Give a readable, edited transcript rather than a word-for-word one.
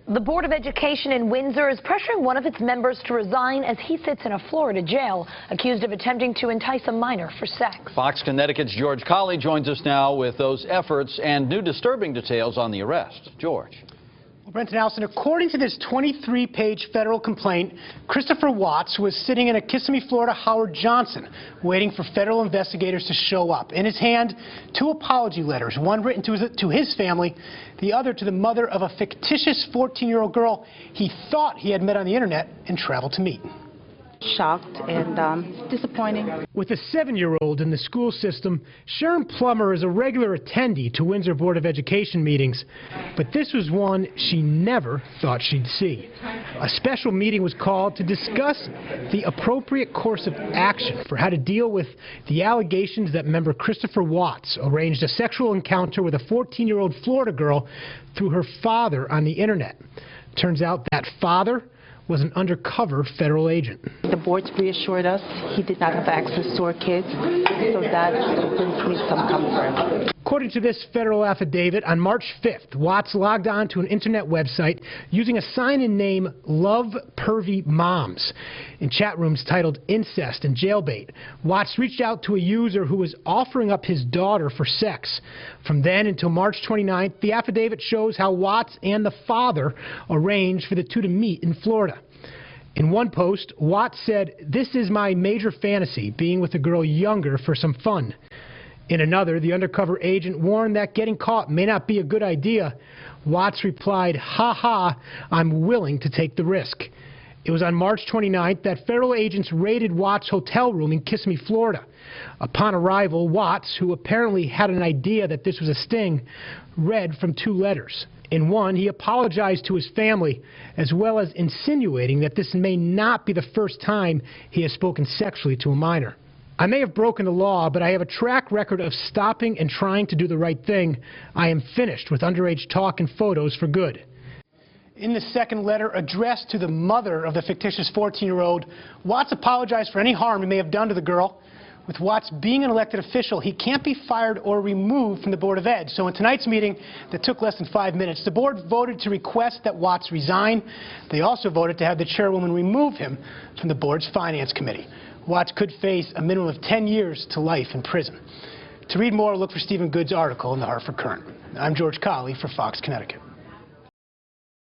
The Board of Education in Windsor is pressuring one of its members to resign as he sits in a Florida jail, accused of attempting to entice a minor for sex. Fox Connecticut's George Colley joins us now with those efforts and new disturbing details on the arrest. George. Well, Brent and Allison, according to this 23-page federal complaint, Christopher Watts was sitting in a Kissimmee, Florida Howard Johnson, waiting for federal investigators to show up. In his hand, 2 apology letters, one written to his family, the other to the mother of a fictitious 14-year-old girl he thought he had met on the internet and traveled to meet. Shocked and disappointing. With a 7-year-old in the school system, Sharon Plummer is a regular attendee to Windsor Board of Education meetings, but this was one she never thought she'd see. A special meeting was called to discuss the appropriate course of action for how to deal with the allegations that member Christopher Watts arranged a sexual encounter with a 14-year-old Florida girl through her father on the internet. Turns out that father was an undercover federal agent. The board reassured us he did not have access to our kids, so that brings me some comfort. According to this federal affidavit, on March 5th, Watts logged on to an internet website using a sign-in name Love Pervy Moms in chat rooms titled Incest and Jailbait. Watts reached out to a user who was offering up his daughter for sex. From then until March 29th, the affidavit shows how Watts and the father arranged for the two to meet in Florida. In one post, Watts said, "This is my major fantasy, being with a girl younger for some fun." In another, the undercover agent warned that getting caught may not be a good idea. Watts replied, "Ha ha, I'm willing to take the risk." It was on March 29th that federal agents raided Watts' hotel room in Kissimmee, Florida. Upon arrival, Watts, who apparently had an idea that this was a sting, read from 2 letters. In one, he apologized to his family, as well as insinuating that this may not be the first time he has spoken sexually to a minor. "I may have broken the law, but I have a track record of stopping and trying to do the right thing. I am finished with underage talk and photos for good." In the second letter addressed to the mother of the fictitious 14-year-old, Watts apologized for any harm he may have done to the girl. With Watts being an elected official, he can't be fired or removed from the Board of Ed. So in tonight's meeting that took less than 5 minutes, the board voted to request that Watts resign. They also voted to have the chairwoman remove him from the board's finance committee. Watts could face a minimum of 10 years to life in prison. To read more, look for Stephen Good's article in the Hartford Courant. I'm George Colley for Fox Connecticut.